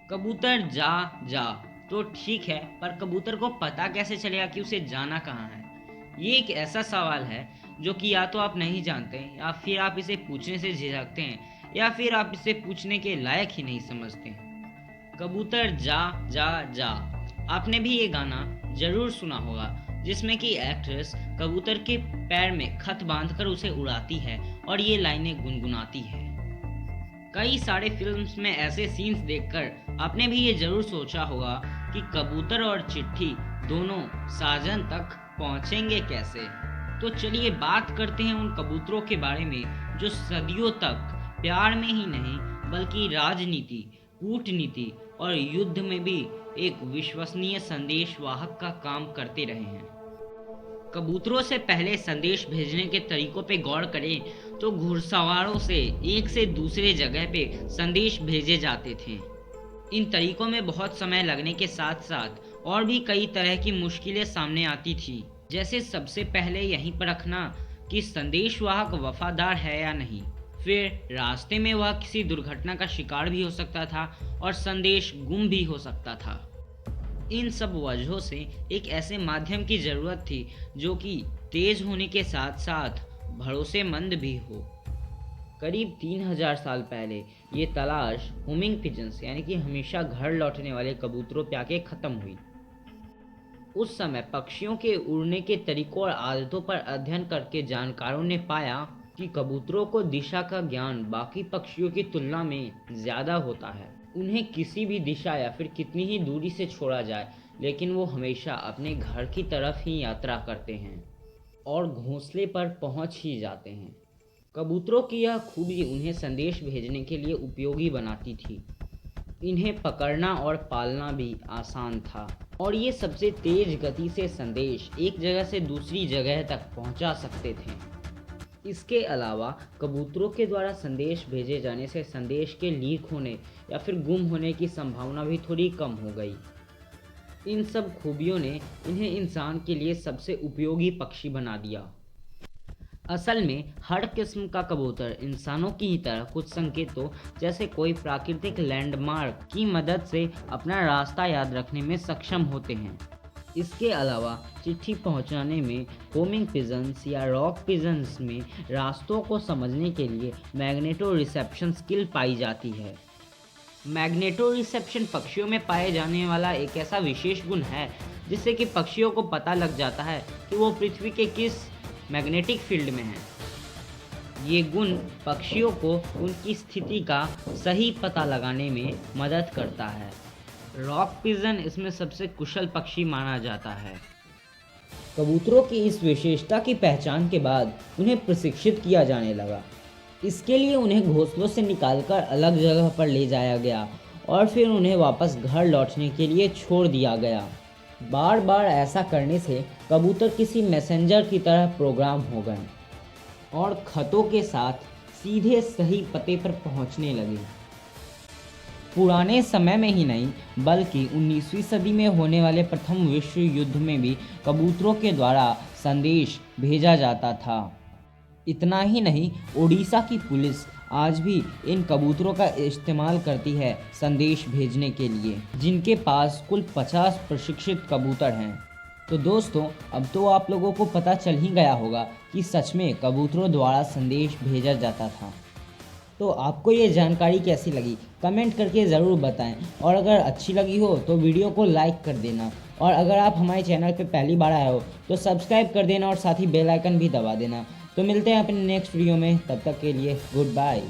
कबूतर जा जा तो ठीक है, पर कबूतर को पता कैसे चलेगा कि उसे जाना कहाँ है? ये एक ऐसा सवाल है जो कि या तो आप नहीं जानते या फिर आप इसे पूछने से झिझकते हैं या फिर आप इसे पूछने के लायक ही नहीं समझते। कबूतर जा जा जा, आपने भी ये गाना जरूर सुना होगा जिसमें कि एक्ट्रेस कबूतर के पैर में खत बांधकर उसे उड़ाती है और ये लाइनें गुनगुनाती है। कई सारे फिल्म्स में ऐसे सीन्स देखकर आपने भी ये जरूर सोचा होगा कि कबूतर और चिट्ठी दोनों साजन तक पहुंचेंगे कैसे। तो चलिए बात करते हैं उन कबूतरों के बारे में जो सदियों तक प्यार में ही नहीं बल्कि राजनीति, कूटनीति और युद्ध में भी एक विश्वसनीय संदेशवाहक का काम करते रहे हैं। कबूतरों से पहले संदेश भेजने के तरीकों पे गौर करें तो घुड़सवारों से एक से दूसरे जगह पे संदेश भेजे जाते थे। इन तरीकों में बहुत समय लगने के साथ साथ और भी कई तरह की मुश्किलें सामने आती थी, जैसे सबसे पहले यहीं पर रखना कि संदेशवाहक वफादार है या नहीं। फिर रास्ते में वह किसी दुर्घटना का शिकार भी हो सकता था और संदेश गुम भी हो सकता था। इन सब वजहों से एक ऐसे माध्यम की ज़रूरत थी जो कि तेज होने के साथ साथ भरोसेमंद भी हो। करीब 3000 साल पहले ये तलाश होमिंग पिजन्स यानी कि हमेशा घर लौटने वाले कबूतरों पे आके ख़त्म हुई। उस समय पक्षियों के उड़ने के तरीकों और आदतों पर अध्ययन करके जानकारों ने पाया कि कबूतरों को दिशा का ज्ञान बाकी पक्षियों की तुलना में ज़्यादा होता है। उन्हें किसी भी दिशा या फिर कितनी ही दूरी से छोड़ा जाए, लेकिन वो हमेशा अपने घर की तरफ ही यात्रा करते हैं और घोंसले पर पहुंच ही जाते हैं। कबूतरों की यह खूबी उन्हें संदेश भेजने के लिए उपयोगी बनाती थी। इन्हें पकड़ना और पालना भी आसान था और ये सबसे तेज गति से संदेश एक जगह से दूसरी जगह तक पहुंचा सकते थे। इसके अलावा कबूतरों के द्वारा संदेश भेजे जाने से संदेश के लीक होने या फिर गुम होने की संभावना भी थोड़ी कम हो गई। इन सब खूबियों ने इन्हें इंसान के लिए सबसे उपयोगी पक्षी बना दिया। असल में हर किस्म का कबूतर इंसानों की ही तरह कुछ संकेतों जैसे कोई प्राकृतिक लैंडमार्क की मदद से अपना रास्ता याद रखने में सक्षम होते हैं। इसके अलावा चिट्ठी पहुंचाने में होमिंग पिजन्स या रॉक पिजन्स में रास्तों को समझने के लिए मैग्नेटो रिसेप्शन स्किल पाई जाती है। मैग्नेटो रिसेप्शन पक्षियों में पाए जाने वाला एक ऐसा विशेष गुण है जिससे कि पक्षियों को पता लग जाता है कि वो पृथ्वी के किस मैग्नेटिक फील्ड में है। ये गुण पक्षियों को उनकी स्थिति का सही पता लगाने में मदद करता है। रॉक पिजन इसमें सबसे कुशल पक्षी माना जाता है। कबूतरों की इस विशेषता की पहचान के बाद उन्हें प्रशिक्षित किया जाने लगा। इसके लिए उन्हें घोंसलों से निकालकर अलग जगह पर ले जाया गया और फिर उन्हें वापस घर लौटने के लिए छोड़ दिया गया। बार बार ऐसा करने से कबूतर किसी मैसेंजर की तरह प्रोग्राम हो गए और खतों के साथ सीधे सही पते पर पहुंचने लगे। पुराने समय में ही नहीं बल्कि 19वीं सदी में होने वाले प्रथम विश्व युद्ध में भी कबूतरों के द्वारा संदेश भेजा जाता था। इतना ही नहीं, ओडिशा की पुलिस आज भी इन कबूतरों का इस्तेमाल करती है संदेश भेजने के लिए, जिनके पास कुल 50 प्रशिक्षित कबूतर हैं। तो दोस्तों, अब तो आप लोगों को पता चल ही गया होगा कि सच में कबूतरों द्वारा संदेश भेजा जाता था। तो आपको ये जानकारी कैसी लगी कमेंट करके ज़रूर बताएं और अगर अच्छी लगी हो तो वीडियो को लाइक कर देना और अगर आप हमारे चैनल पर पहली बार आए हो तो सब्सक्राइब कर देना और साथ ही बेल आइकन भी दबा देना। तो मिलते हैं अपने नेक्स्ट वीडियो में, तब तक के लिए गुड बाय।